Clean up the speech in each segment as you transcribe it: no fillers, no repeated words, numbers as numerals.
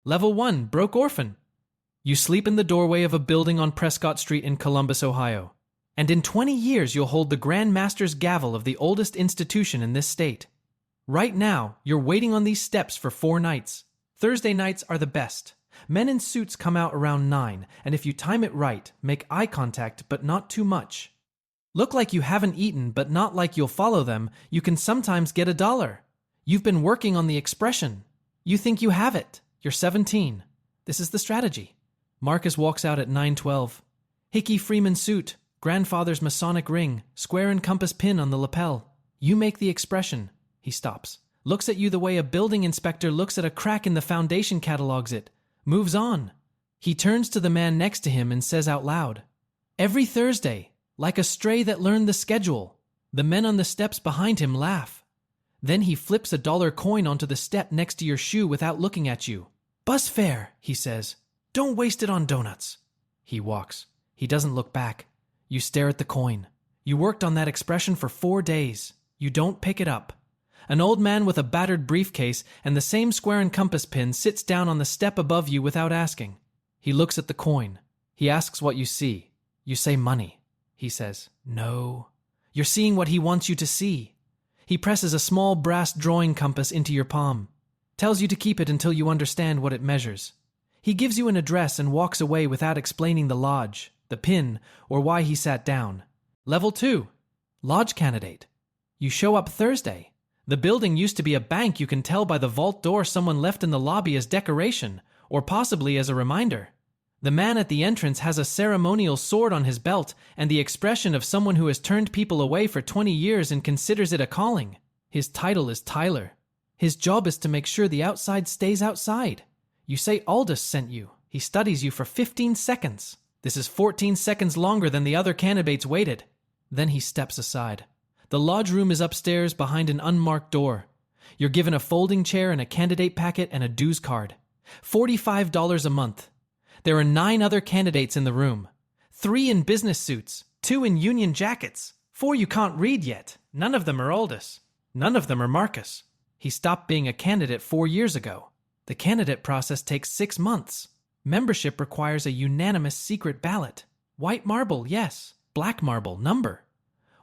Level 1, Broke Orphan. You sleep in the doorway of a building on Prescott Street in Columbus, Ohio. And in 20 years, you'll hold the Grandmaster's gavel of the oldest institution in this state. Right now, you're waiting on these steps for 4 nights. Thursday nights are the best. Men in suits come out around 9, and if you time it right, make eye contact but not too much. Look like you haven't eaten but not like you'll follow them, you can sometimes get $1. You've been working on the expression. You think you have it. You're 17. This is the strategy. Marcus walks out at 9:12. Hickey Freeman suit, grandfather's Masonic ring, square and compass pin on the lapel. You make the expression. He stops. Looks at you the way a building inspector looks at a crack in the foundation, catalogs it. Moves on. He turns to the man next to him and says out loud, "Every Thursday, like a stray that learned the schedule." The men on the steps behind him laugh. Then he flips a $1 coin onto the step next to your shoe without looking at you. "Bus fare," he says. "Don't waste it on donuts." He walks. He doesn't look back. You stare at the coin. You worked on that expression for 4 days. You don't pick it up. An old man with a battered briefcase and the same square and compass pin sits down on the step above you without asking. He looks at the coin. He asks what you see. You say money. He says, "No." You're seeing what he wants you to see. He presses a small brass drawing compass into your palm. Tells you to keep it until you understand what it measures. He gives you an address and walks away without explaining the lodge, the pin, or why he sat down. Level 2. Lodge candidate. You show up Thursday. The building used to be a bank. You can tell by the vault door someone left in the lobby as decoration, or possibly as a reminder. The man at the entrance has a ceremonial sword on his belt and the expression of someone who has turned people away for 20 years and considers it a calling. His title is Tyler. His job is to make sure the outside stays outside. You say Aldous sent you. He studies you for 15 seconds. This is 14 seconds longer than the other candidates waited. Then he steps aside. The lodge room is upstairs behind an unmarked door. You're given a folding chair and a candidate packet and a dues card. $45 a month. There are 9 other candidates in the room. 3 in business suits, 2 in union jackets, 4 you can't read yet. None of them are Aldous. None of them are Marcus. He stopped being a candidate 4 years ago. The candidate process takes 6 months. Membership requires a unanimous secret ballot. White marble, yes. Black marble, number.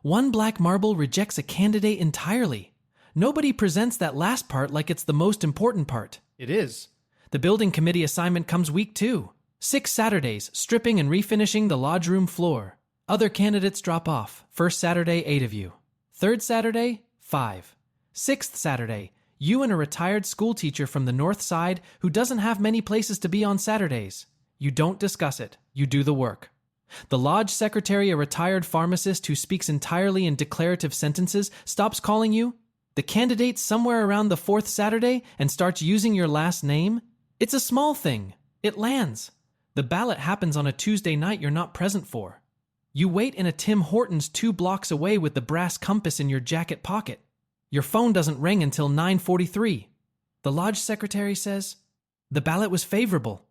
1 black marble rejects a candidate entirely. Nobody presents that last part like it's the most important part. It is. The building committee assignment comes week 2. 6 Saturdays, stripping and refinishing the lodge room floor. Other candidates drop off. First Saturday, 8 of you. Third Saturday, 5. Sixth Saturday, you and a retired school teacher from the north side who doesn't have many places to be on Saturdays. You don't discuss it. You do the work. The lodge secretary, a retired pharmacist who speaks entirely in declarative sentences, stops calling you. The candidate somewhere around the 4th Saturday and starts using your last name. It's a small thing. It lands. The ballot happens on a Tuesday night you're not present for. You wait in a Tim Hortons 2 blocks away with the brass compass in your jacket pocket. Your phone doesn't ring until 9:43. The lodge secretary says, "The ballot was favorable."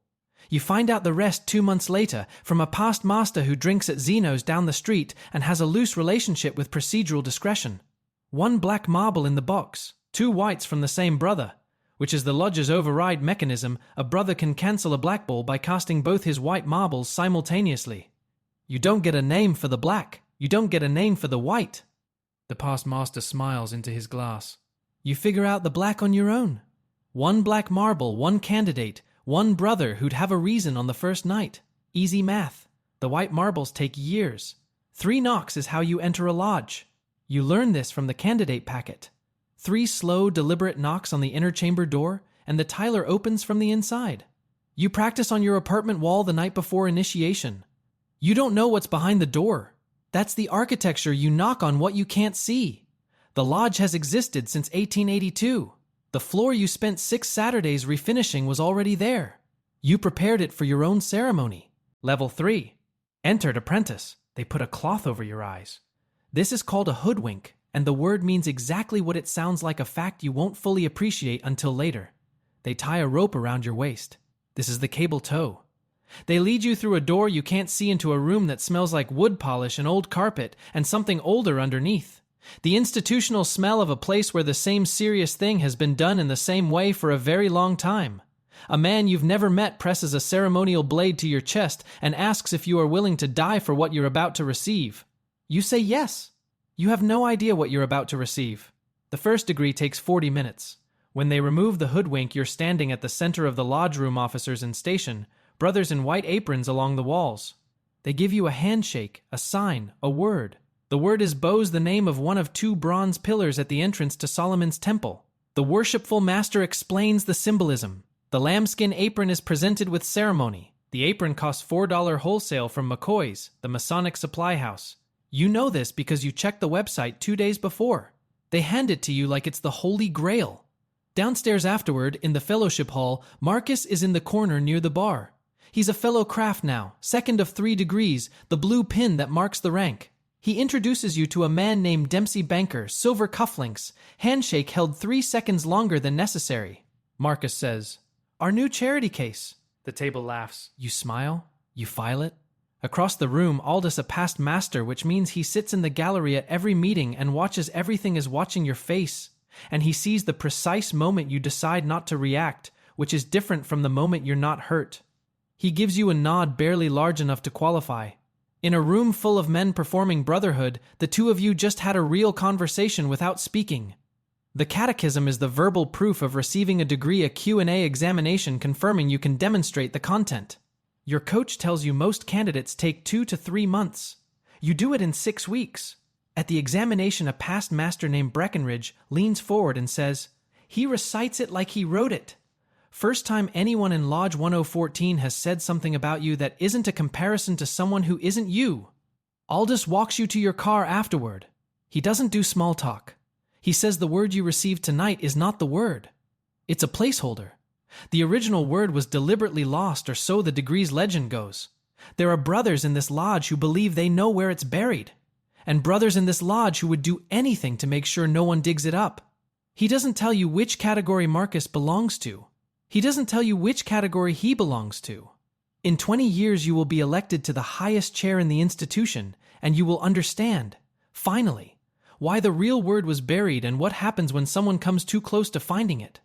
You find out the rest 2 months later from a past master who drinks at Zeno's down the street and has a loose relationship with procedural discretion. 1 black marble in the box, 2 whites from the same brother, which is the lodge's override mechanism. A brother can cancel a black ball by casting both his white marbles simultaneously. You don't get a name for the black. You don't get a name for the white. The past master smiles into his glass. You figure out the black on your own. 1 black marble, 1 candidate, 1 brother who'd have a reason on the first night. Easy math. The white marbles take years. 3 knocks is how you enter a lodge. You learn this from the candidate packet. 3 slow, deliberate knocks on the inner chamber door, and the Tyler opens from the inside. You practice on your apartment wall the night before initiation. You don't know what's behind the door. That's the architecture. You knock on what you can't see. The lodge has existed since 1882. The floor you spent 6 Saturdays refinishing was already there. You prepared it for your own ceremony. Level 3. Entered apprentice. They put a cloth over your eyes. This is called a hoodwink, and the word means exactly what it sounds like, a fact you won't fully appreciate until later. They tie a rope around your waist. This is the cable tow. They lead you through a door you can't see into a room that smells like wood polish and old carpet and something older underneath. The institutional smell of a place where the same serious thing has been done in the same way for a very long time. A man you've never met presses a ceremonial blade to your chest and asks if you are willing to die for what you're about to receive. You say yes. You have no idea what you're about to receive. The first degree takes 40 minutes. When they remove the hoodwink, you're standing at the center of the lodge room officers in station, brothers in white aprons along the walls. They give you a handshake, a sign, a word. The word is Bose, the name of one of 2 bronze pillars at the entrance to Solomon's temple. The Worshipful master explains the symbolism. The lambskin apron is presented with ceremony. The apron costs $4 wholesale from McCoy's, the Masonic supply house. You know this because you checked the website 2 days before. They hand it to you like it's the Holy Grail. Downstairs afterward, in the fellowship hall, Marcus is in the corner near the bar. He's a fellow craft now, 2nd of 3 degrees, the blue pin that marks the rank. He introduces you to a man named Dempsey Banker, silver cufflinks, handshake held 3 seconds longer than necessary. Marcus says, "Our new charity case." The table laughs. You smile. You file it. Across the room, Aldous, a past master, which means he sits in the gallery at every meeting and watches everything is watching your face. And he sees the precise moment you decide not to react, which is different from the moment you're not hurt. He gives you a nod barely large enough to qualify. In a room full of men performing brotherhood, the 2 of you just had a real conversation without speaking. The catechism is the verbal proof of receiving a degree, a Q&A examination confirming you can demonstrate the content. Your coach tells you most candidates take 2 to 3 months. You do it in 6 weeks. At the examination, a past master named Breckenridge leans forward and says, "He recites it like he wrote it." First time anyone in Lodge 1014 has said something about you that isn't a comparison to someone who isn't you. Aldous walks you to your car afterward. He doesn't do small talk. He says the word you received tonight is not the word. It's a placeholder. The original word was deliberately lost, or so the degree's legend goes. There are brothers in this lodge who believe they know where it's buried, and brothers in this lodge who would do anything to make sure no one digs it up. He doesn't tell you which category Marcus belongs to. He doesn't tell you which category he belongs to. In 20 years, you will be elected to the highest chair in the institution, and you will understand, finally, why the real word was buried and what happens when someone comes too close to finding it.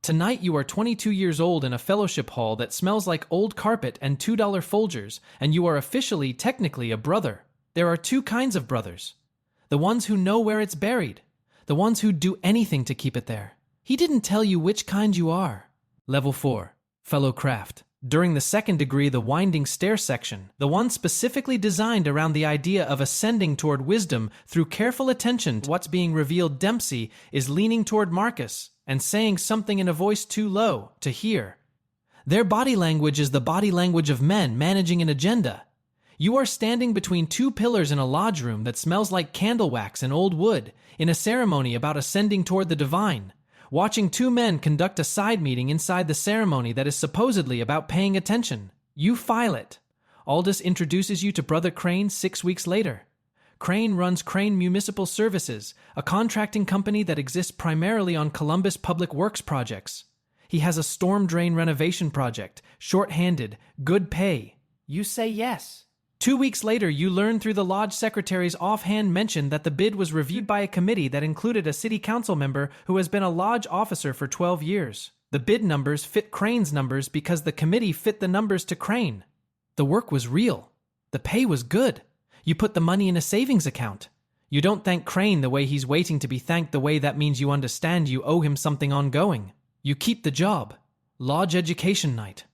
Tonight you are 22 years old in a fellowship hall that smells like old carpet and $2 Folgers, and you are officially, technically, a brother. There are 2 kinds of brothers. The ones who know where it's buried. The ones who'd do anything to keep it there. He didn't tell you which kind you are. Level 4. Fellow Craft. During the 2nd degree, the winding stair section, the one specifically designed around the idea of ascending toward wisdom through careful attention to what's being revealed, Dempsey is leaning toward Marcus and saying something in a voice too low to hear. Their body language is the body language of men managing an agenda. You are standing between 2 pillars in a lodge room that smells like candle wax and old wood, in a ceremony about ascending toward the divine, watching 2 men conduct a side meeting inside the ceremony that is supposedly about paying attention. You file it. Aldous introduces you to Brother Crane 6 weeks later. Crane runs Crane Municipal Services, a contracting company that exists primarily on Columbus public works projects. He has a storm drain renovation project, short-handed, good pay. You say yes. 2 weeks later, you learn through the lodge secretary's offhand mention that the bid was reviewed by a committee that included a city council member who has been a lodge officer for 12 years. The bid numbers fit Crane's numbers because the committee fit the numbers to Crane. The work was real. The pay was good. You put the money in a savings account. You don't thank Crane the way he's waiting to be thanked, the way that means you understand you owe him something ongoing. You keep the job. Lodge education night.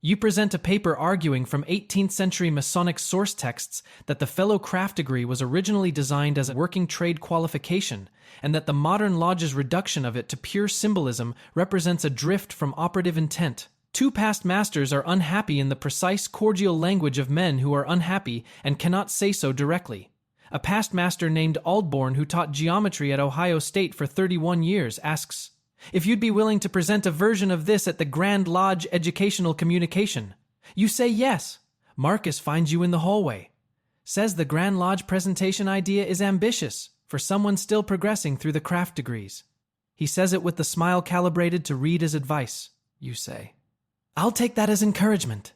You present a paper arguing from 18th century Masonic source texts that the fellow craft degree was originally designed as a working trade qualification, and that the modern lodge's reduction of it to pure symbolism represents a drift from operative intent. 2 past masters are unhappy in the precise, cordial language of men who are unhappy and cannot say so directly. A past master named Aldborn, who taught geometry at Ohio State for 31 years, asks, if you'd be willing to present a version of this at the Grand Lodge Educational Communication. You say yes. Marcus finds you in the hallway. Says the Grand Lodge presentation idea is ambitious for someone still progressing through the craft degrees. He says it with the smile calibrated to read as advice. You say, I'll take that as encouragement.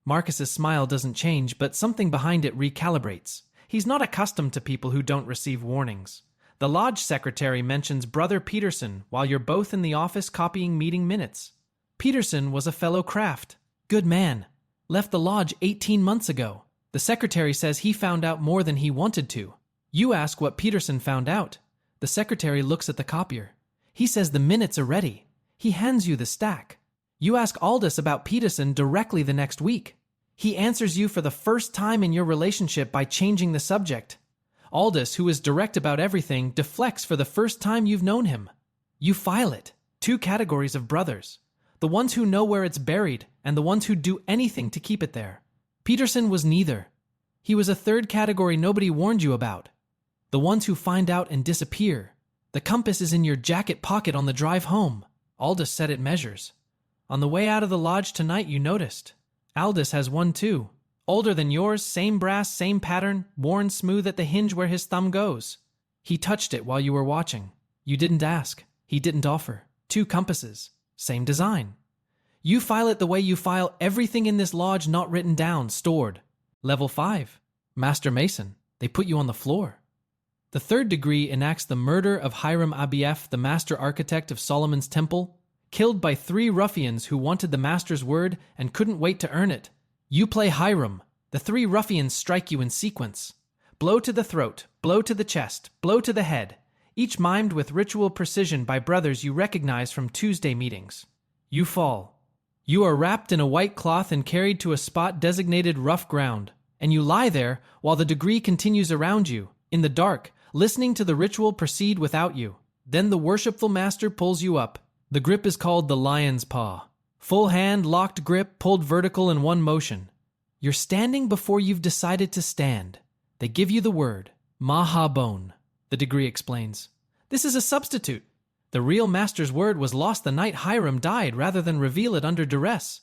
Marcus's smile doesn't change, but something behind it recalibrates. He's not accustomed to people who don't receive warnings. The lodge secretary mentions Brother Peterson while you're both in the office copying meeting minutes. Peterson was a fellow craft. Good man. Left the lodge 18 months ago. The secretary says he found out more than he wanted to. You ask what Peterson found out. The secretary looks at the copier. He says the minutes are ready. He hands you the stack. You ask Aldous about Peterson directly the next week. He answers you for the first time in your relationship by changing the subject. Aldous, who is direct about everything, deflects for the first time you've known him. You file it. 2 categories of brothers. The ones who know where it's buried and the ones who do anything to keep it there. Peterson was neither. He was a third category nobody warned you about. The ones who find out and disappear. The compass is in your jacket pocket on the drive home. Aldous said it measures. On the way out of the lodge tonight you noticed. Aldous has one too. Older than yours, same brass, same pattern, worn smooth at the hinge where his thumb goes. He touched it while you were watching. You didn't ask. He didn't offer. 2 compasses. Same design. You file it the way you file everything in this lodge not written down, stored. Level 5. Master Mason. They put you on the floor. The 3rd degree enacts the murder of Hiram Abief, the master architect of Solomon's temple, killed by 3 ruffians who wanted the master's word and couldn't wait to earn it. You play Hiram. The 3 ruffians strike you in sequence. Blow to the throat, blow to the chest, blow to the head, each mimed with ritual precision by brothers you recognize from Tuesday meetings. You fall. You are wrapped in a white cloth and carried to a spot designated rough ground, and you lie there while the degree continues around you, in the dark, listening to the ritual proceed without you. Then the worshipful master pulls you up. The grip is called the lion's paw. Full hand, locked grip, pulled vertical in one motion. You're standing before you've decided to stand. They give you the word, Mahabone, the degree explains. This is a substitute. The real master's word was lost the night Hiram died rather than reveal it under duress.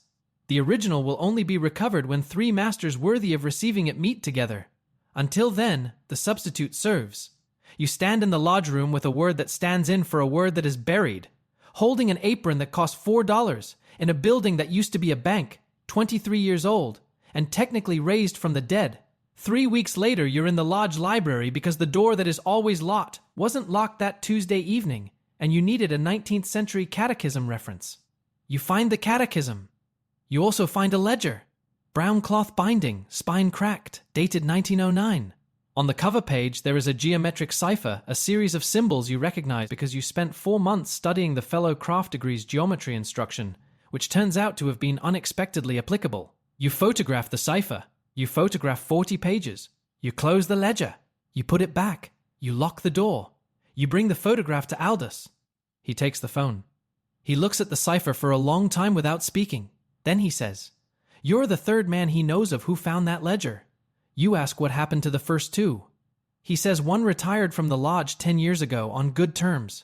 The original will only be recovered when 3 masters worthy of receiving it meet together. Until then, the substitute serves. You stand in the lodge room with a word that stands in for a word that is buried, holding an apron that cost $4 in a building that used to be a bank, 23 years old, and technically raised from the dead. 3 weeks later, you're in the lodge library because the door that is always locked wasn't locked that Tuesday evening, and you needed a 19th century catechism reference. You find the catechism. You also find a ledger. Brown cloth binding, spine cracked, dated 1909. On the cover page, there is a geometric cipher, a series of symbols you recognize because you spent 4 months studying the fellow craft degree's geometry instruction, which turns out to have been unexpectedly applicable. You photograph the cipher. You photograph 40 pages. You close the ledger. You put it back. You lock the door. You bring the photograph to Aldous. He takes the phone. He looks at the cipher for a long time without speaking. Then he says, "You're the 3rd man he knows of who found that ledger." You ask what happened to the first 2. He says one retired from the lodge 10 years ago on good terms.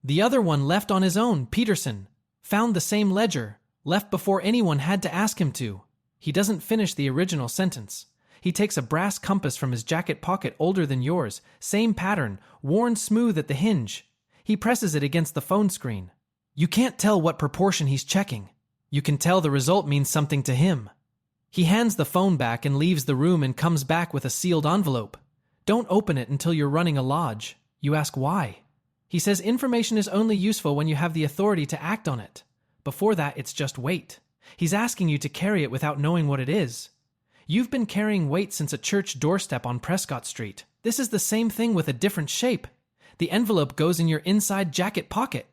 The other one left on his own, Peterson. Found the same ledger, left before anyone had to ask him to. He doesn't finish the original sentence. He takes a brass compass from his jacket pocket older than yours, same pattern, worn smooth at the hinge. He presses it against the phone screen. You can't tell what proportion he's checking. You can tell the result means something to him. He hands the phone back and leaves the room and comes back with a sealed envelope. Don't open it until you're running a lodge. You ask why. He says information is only useful when you have the authority to act on it. Before that, it's just weight. He's asking you to carry it without knowing what it is. You've been carrying weight since a church doorstep on Prescott Street. This is the same thing with a different shape. The envelope goes in your inside jacket pocket.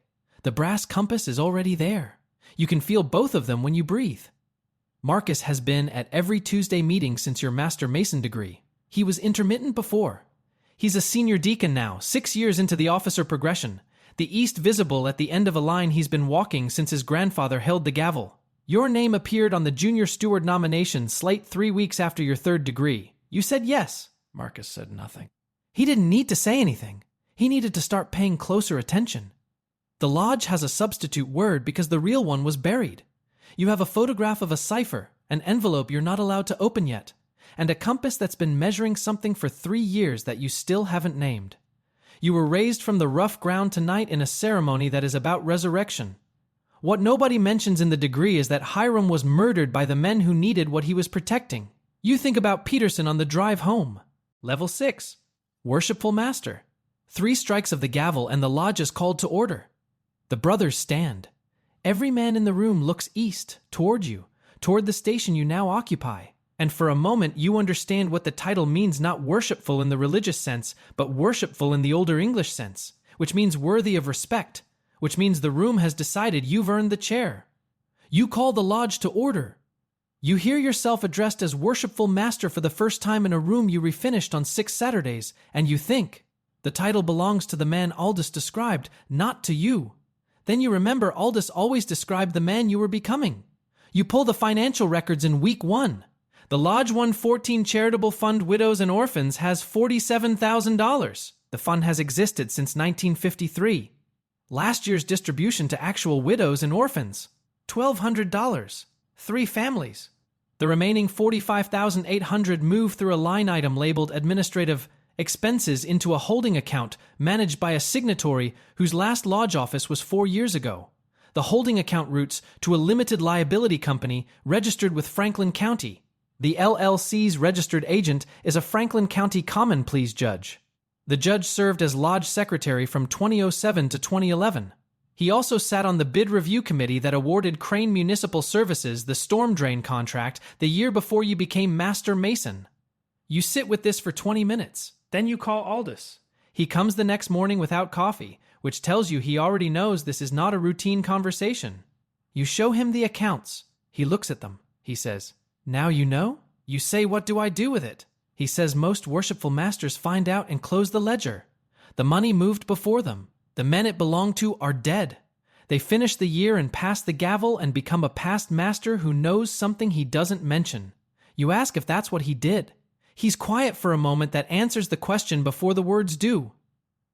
The brass compass is already there. You can feel both of them when you breathe. Marcus has been at every Tuesday meeting since your Master Mason degree. He was intermittent before. He's a senior deacon now, 6 years into the officer progression, the east visible at the end of a line he's been walking since his grandfather held the gavel. Your name appeared on the junior steward nomination slate 3 weeks after your 3rd degree. You said yes. Marcus said nothing. He didn't need to say anything. He needed to start paying closer attention. The lodge has a substitute word because the real one was buried. You have a photograph of a cipher, an envelope you're not allowed to open yet, and a compass that's been measuring something for 3 years that you still haven't named. You were raised from the rough ground tonight in a ceremony that is about resurrection. What nobody mentions in the degree is that Hiram was murdered by the men who needed what he was protecting. You think about Peterson on the drive home. Level 6. Worshipful Master. 3 strikes of the gavel and the lodge is called to order. The brothers stand. Every man in the room looks east, toward you, toward the station you now occupy. And for a moment you understand what the title means, not worshipful in the religious sense, but worshipful in the older English sense, which means worthy of respect, which means the room has decided you've earned the chair. You call the lodge to order. You hear yourself addressed as Worshipful Master for the first time in a room you refinished on 6 Saturdays, and you think, the title belongs to the man Aldous described, not to you. Then you remember Aldous always described the man you were becoming. You pull the financial records in week 1. The Lodge 114 Charitable Fund Widows and Orphans has $47,000. The fund has existed since 1953. Last year's distribution to actual widows and orphans, $1,200. 3 families. The remaining $45,800 move through a line item labeled Administrative Expenses into a holding account managed by a signatory whose last lodge office was 4 years ago. The holding account routes to a limited liability company registered with Franklin County. The LLC's registered agent is a Franklin County Common Pleas judge. The judge served as lodge secretary from 2007 to 2011. He also sat on the bid review committee that awarded Crane Municipal Services the storm drain contract the year before you became Master Mason. You sit with this for 20 minutes. Then you call Aldous. He comes the next morning without coffee, which tells you he already knows this is not a routine conversation. You show him the accounts. He looks at them. He says, "Now you know?" You say, "What do I do with it?" He says, "Most worshipful masters find out and close the ledger. The money moved before them. The men it belonged to are dead. They finish the year and pass the gavel and become a past master who knows something he doesn't mention. You ask if that's what he did. He's quiet for a moment that answers the question before the words do.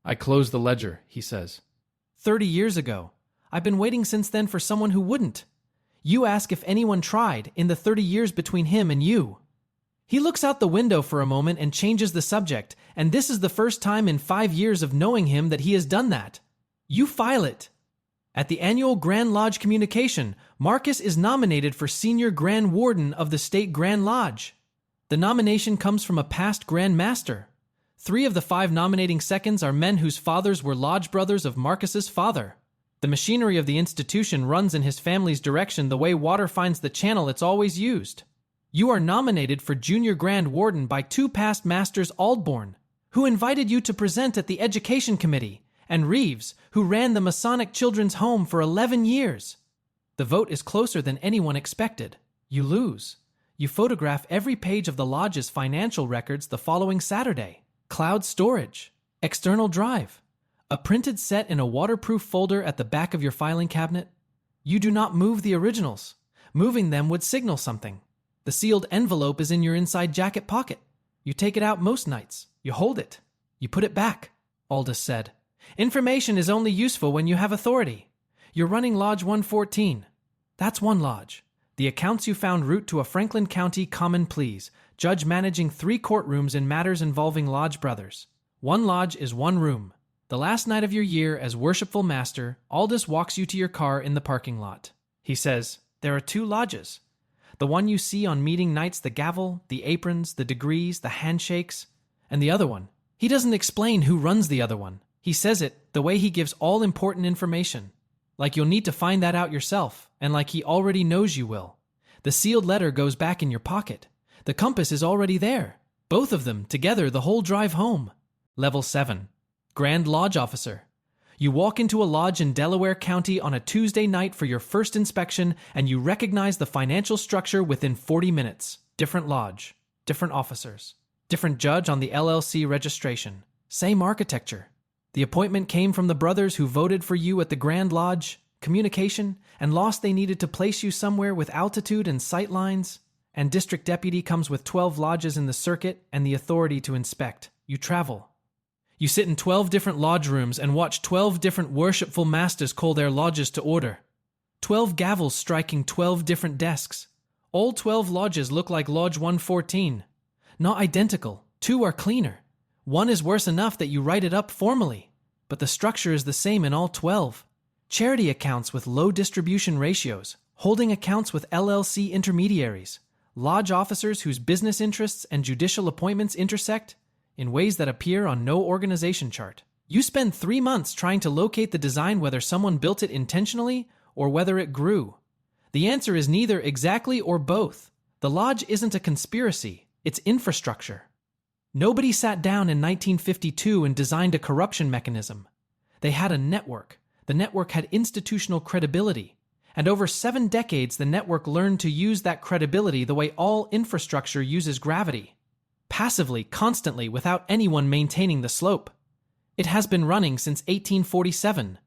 "I closed the ledger," he says. 30 years ago. I've been waiting since then for someone who wouldn't. You ask if anyone tried in the 30 years between him and you. He looks out the window for a moment and changes the subject, and this is the first time in 5 years of knowing him that he has done that. You file it. At the annual Grand Lodge communication, Marcus is nominated for Senior Grand Warden of the State Grand Lodge. The nomination comes from a past Grandmaster. 3 of the 5 nominating seconds are men whose fathers were lodge brothers of Marcus's father. The machinery of the institution runs in his family's direction the way water finds the channel it's always used. You are nominated for Junior Grand Warden by 2 past Masters Aldbourne, who invited you to present at the Education Committee, and Reeves, who ran the Masonic Children's Home for 11 years. The vote is closer than anyone expected. You lose. You photograph every page of the lodge's financial records the following Saturday. Cloud storage. External drive. A printed set in a waterproof folder at the back of your filing cabinet. You do not move the originals. Moving them would signal something. The sealed envelope is in your inside jacket pocket. You take it out most nights. You hold it. You put it back, Aldous said. Information is only useful when you have authority. You're running Lodge 114. That's one lodge. The accounts you found route to a Franklin County Common Pleas, judge managing 3 courtrooms in matters involving lodge brothers. One lodge is one room. The last night of your year as Worshipful Master, Aldous walks you to your car in the parking lot. He says, "There are 2 lodges. The one you see on meeting nights, the gavel, the aprons, the degrees, the handshakes, and the other one." He doesn't explain who runs the other one. He says it the way he gives all important information. Like you'll need to find that out yourself, and like he already knows you will. The sealed letter goes back in your pocket. The compass is already there. Both of them, together, the whole drive home. Level 7. Grand Lodge Officer. You walk into a lodge in Delaware County on a Tuesday night for your first inspection, and you recognize the financial structure within 40 minutes. Different lodge, different officers, different judge on the LLC registration. Same architecture. The appointment came from the brothers who voted for you at the Grand Lodge, communication, and lost they needed to place you somewhere with altitude and sight lines. And district deputy comes with 12 lodges in the circuit and the authority to inspect. You travel. You sit in 12 different lodge rooms and watch 12 different worshipful masters call their lodges to order. 12 gavels striking 12 different desks. All 12 lodges look like Lodge 114. Not identical. 2 are cleaner. 1 is worse enough that you write it up formally. But the structure is the same in all 12. Charity accounts with low distribution ratios. Holding accounts with LLC intermediaries. Lodge officers whose business interests and judicial appointments intersect in ways that appear on no organization chart. You spend 3 months trying to locate the design, whether someone built it intentionally or whether it grew. The answer is neither exactly or both. The lodge isn't a conspiracy, it's infrastructure. Nobody sat down in 1952 and designed a corruption mechanism. They had a network. The network had institutional credibility. And over 7 decades, the network learned to use that credibility the way all infrastructure uses gravity. Passively, constantly, without anyone maintaining the slope. It has been running since 1847.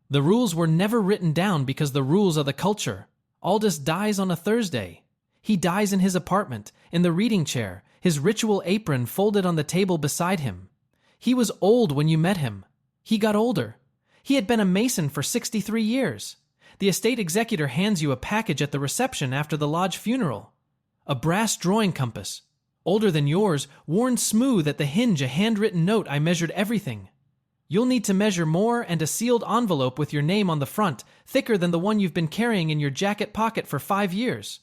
The rules were never written down because the rules are the culture. Aldous dies on a Thursday. He dies in his apartment, in the reading chair, his ritual apron folded on the table beside him. He was old when you met him. He got older. He had been a Mason for 63 years. The estate executor hands you a package at the reception after the lodge funeral. A brass drawing compass, older than yours, worn smooth at the hinge, a handwritten note, I measured everything. You'll need to measure more, and a sealed envelope with your name on the front, thicker than the one you've been carrying in your jacket pocket for 5 years.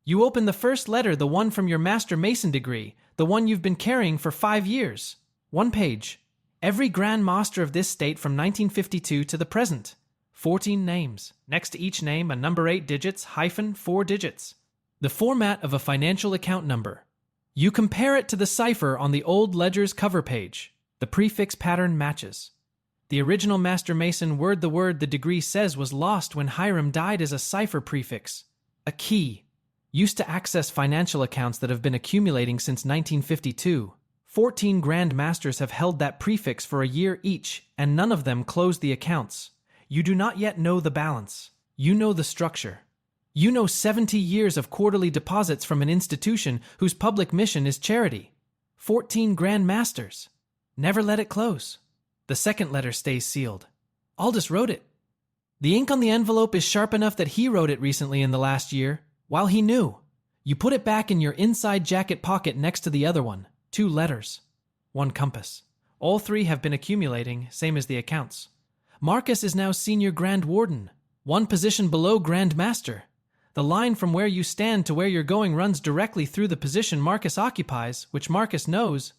You open the first letter, the one from your Master Mason degree, the one you've been carrying for 5 years. 1 page. Every Grandmaster of this state from 1952 to the present. 14 names. Next to each name, a number 8 digits, hyphen 4 digits. The format of a financial account number. You compare it to the cipher on the old ledger's cover page. The prefix pattern matches. The original Master Mason word the degree says was lost when Hiram died as a cipher prefix. A key. Used to access financial accounts that have been accumulating since 1952. 14 Grandmasters have held that prefix for a year each, and none of them closed the accounts. You do not yet know the balance. You know the structure. You know 70 years of quarterly deposits from an institution whose public mission is charity. 14 Grandmasters. Never let it close. The second letter stays sealed. Aldous wrote it. The ink on the envelope is sharp enough that he wrote it recently in the last year, while he knew. You put it back in your inside jacket pocket next to the other one. 2 letters. 1 compass. All 3 have been accumulating, same as the accounts. Marcus is now Senior Grand Warden, 1 position below Grandmaster. The line from where you stand to where you're going runs directly through the position Marcus occupies, which Marcus knows,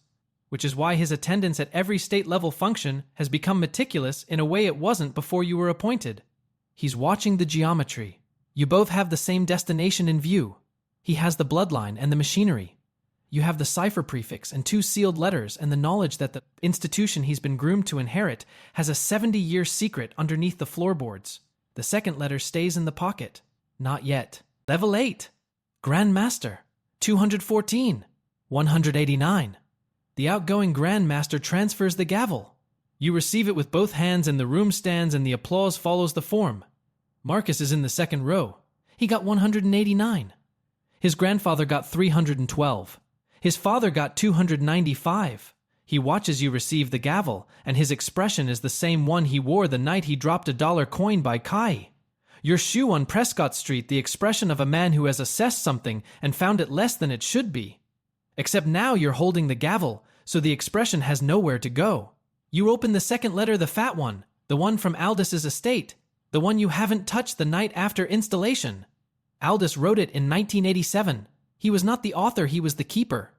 which is why his attendance at every state-level function has become meticulous in a way it wasn't before you were appointed. He's watching the geometry. You both have the same destination in view. He has the bloodline and the machinery. You have the cipher prefix and 2 sealed letters and the knowledge that the institution he's been groomed to inherit has a 70-year secret underneath the floorboards. The second letter stays in the pocket. Not yet. Level 8. Grandmaster. 214. 189. The outgoing Grandmaster transfers the gavel. You receive it with both hands and the room stands and the applause follows the form. Marcus is in the second row. He got 189. His grandfather got 312. His father got 295. He watches you receive the gavel, and his expression is the same one he wore the night he dropped a $1 coin by Kai. Your shoe on Prescott Street, the expression of a man who has assessed something and found it less than it should be. Except now you're holding the gavel, so the expression has nowhere to go. You open the second letter, the fat one, the one from Aldous' estate, the one you haven't touched the night after installation. Aldous wrote it in 1987. He was not the author, he was the keeper.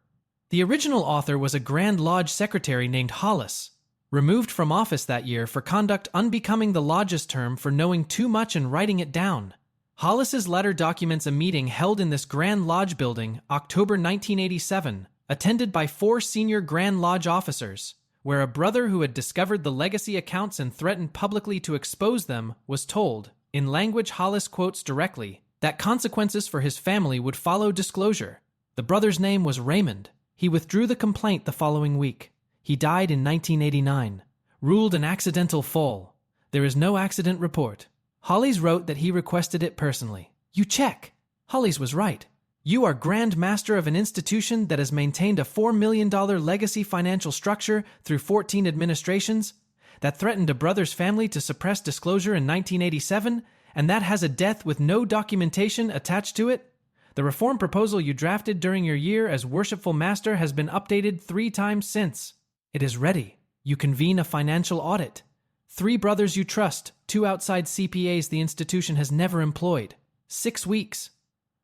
The original author was a Grand Lodge secretary named Hollis, removed from office that year for conduct unbecoming the lodge's term for knowing too much and writing it down. Hollis's letter documents a meeting held in this Grand Lodge building, October 1987, attended by 4 senior Grand Lodge officers, where a brother who had discovered the legacy accounts and threatened publicly to expose them was told, in language Hollis quotes directly, that consequences for his family would follow disclosure. The brother's name was Raymond. He withdrew the complaint the following week. He died in 1989. Ruled an accidental fall. There is no accident report. Hollis wrote that he requested it personally. You check. Hollis was right. You are Grand Master of an institution that has maintained a $4 million legacy financial structure through 14 administrations, that threatened a brother's family to suppress disclosure in 1987, and that has a death with no documentation attached to it. The reform proposal you drafted during your year as Worshipful Master has been updated 3 times since. It is ready. You convene a financial audit. 3 brothers you trust, 2 outside CPAs the institution has never employed. 6 weeks.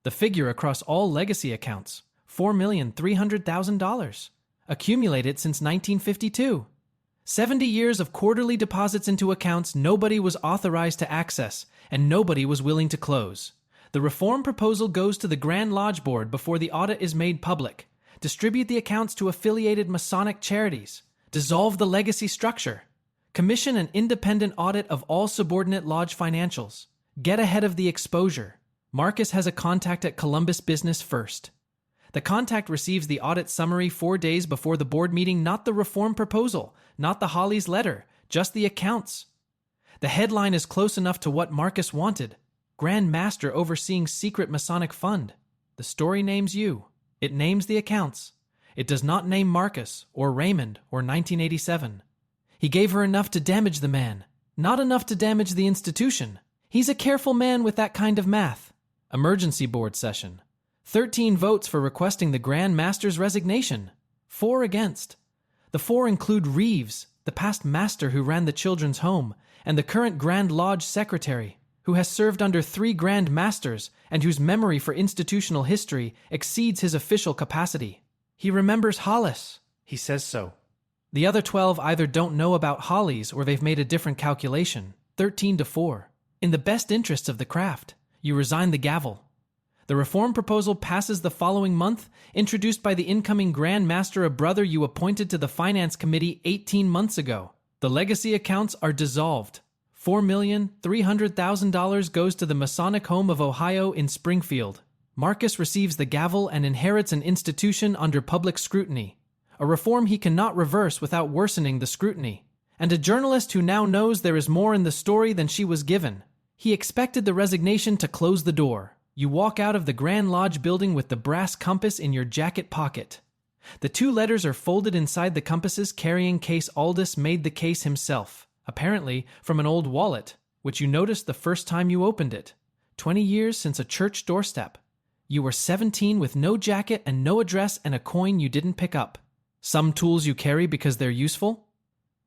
The figure across all legacy accounts, $4,300,000. Accumulated since 1952. 70 years of quarterly deposits into accounts nobody was authorized to access, and nobody was willing to close. The reform proposal goes to the Grand Lodge Board before the audit is made public. Distribute the accounts to affiliated Masonic charities. Dissolve the legacy structure. Commission an independent audit of all subordinate lodge financials. Get ahead of the exposure. Marcus has a contact at Columbus Business First. The contact receives the audit summary 4 days before the board meeting, not the reform proposal, not the Holly's letter, just the accounts. The headline is close enough to what Marcus wanted. Grandmaster overseeing secret Masonic fund. The story names you. It names the accounts. It does not name Marcus or Raymond or 1987. He gave her enough to damage the man, not enough to damage the institution. He's a careful man with that kind of math. Emergency board session. 13 votes for requesting the Grand Master's resignation. 4 against. The 4 include Reeves, the past master who ran the children's home, and the current Grand Lodge secretary, who has served under 3 Grand Masters and whose memory for institutional history exceeds his official capacity. He remembers Hollis. He says so. The other 12 either don't know about Hollies or they've made a different calculation. 13-4. In the best interests of the craft, you resign the gavel. The reform proposal passes the following month, introduced by the incoming Grand Master, a brother you appointed to the Finance Committee 18 months ago. The legacy accounts are dissolved. $4,300,000 goes to the Masonic Home of Ohio in Springfield. Marcus receives the gavel and inherits an institution under public scrutiny, a reform he cannot reverse without worsening the scrutiny, and a journalist who now knows there is more in the story than she was given. He expected the resignation to close the door. You walk out of the Grand Lodge building with the brass compass in your jacket pocket. The 2 letters are folded inside the compasses, carrying case Aldous made the case himself, apparently from an old wallet, which you noticed the first time you opened it. 20 years since a church doorstep. You were 17 with no jacket and no address and a coin you didn't pick up. Some tools you carry because they're useful.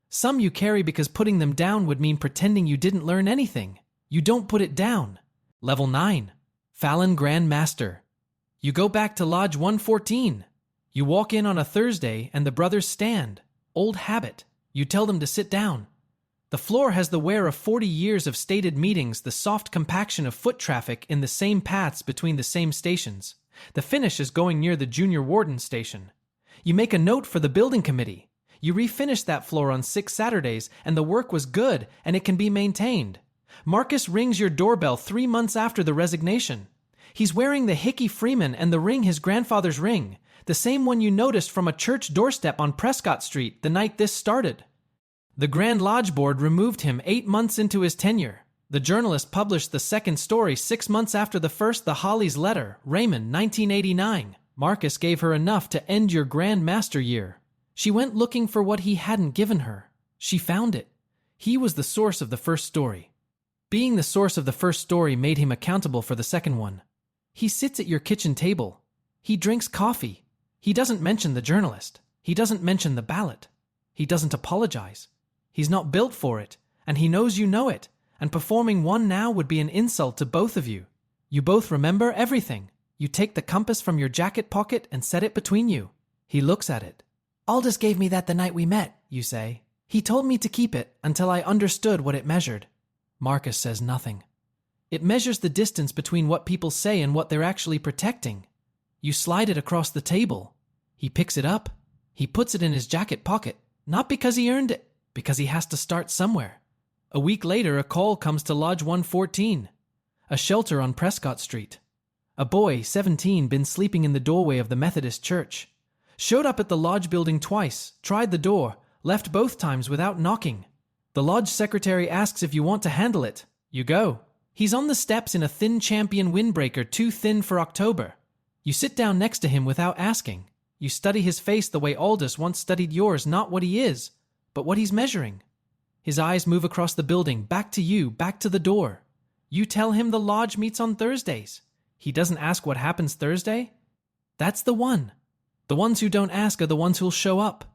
Some you carry because putting them down would mean pretending you didn't learn anything. You don't put it down. Level 9. Fallon Grand Master. You go back to Lodge 114. You walk in on a Thursday and the brothers stand. Old habit. You tell them to sit down. The floor has the wear of 40 years of stated meetings, the soft compaction of foot traffic in the same paths between the same stations. The finish is going near the junior warden station. You make a note for the building committee. You refinish that floor on 6 Saturdays and the work was good and it can be maintained. Marcus rings your doorbell 3 months after the resignation. He's wearing the Hickey Freeman and the ring his grandfather's ring, the same one you noticed from a church doorstep on Prescott Street the night this started. The Grand Lodge Board removed him 8 months into his tenure. The journalist published the second story 6 months after the first, the Holly's letter, Raymond, 1989. Marcus gave her enough to end your Grand Master year. She went looking for what he hadn't given her. She found it. He was the source of the first story. Being the source of the first story made him accountable for the second one. He sits at your kitchen table. He drinks coffee. He doesn't mention the journalist. He doesn't mention the ballot. He doesn't apologize. He's not built for it, and he knows you know it, and performing one now would be an insult to both of you. You both remember everything. You take the compass from your jacket pocket and set it between you. He looks at it. Aldous gave me that the night we met, you say. He told me to keep it until I understood what it measured. Marcus says nothing. It measures the distance between what people say and what they're actually protecting. You slide it across the table. He picks it up. He puts it in his jacket pocket, not because he earned it, because he has to start somewhere. A week later, a call comes to Lodge 114, a shelter on Prescott Street. A boy, 17, been sleeping in the doorway of the Methodist church. Showed up at the lodge building twice, tried the door, left both times without knocking. The lodge secretary asks if you want to handle it. You go. He's on the steps in a thin champion windbreaker, too thin for October. You sit down next to him without asking. You study his face the way Aldous once studied yours, not what he is, but what he's measuring. His eyes move across the building, back to you, back to the door. You tell him the lodge meets on Thursdays. He doesn't ask what happens Thursday. That's the one. The ones who don't ask are the ones who'll show up.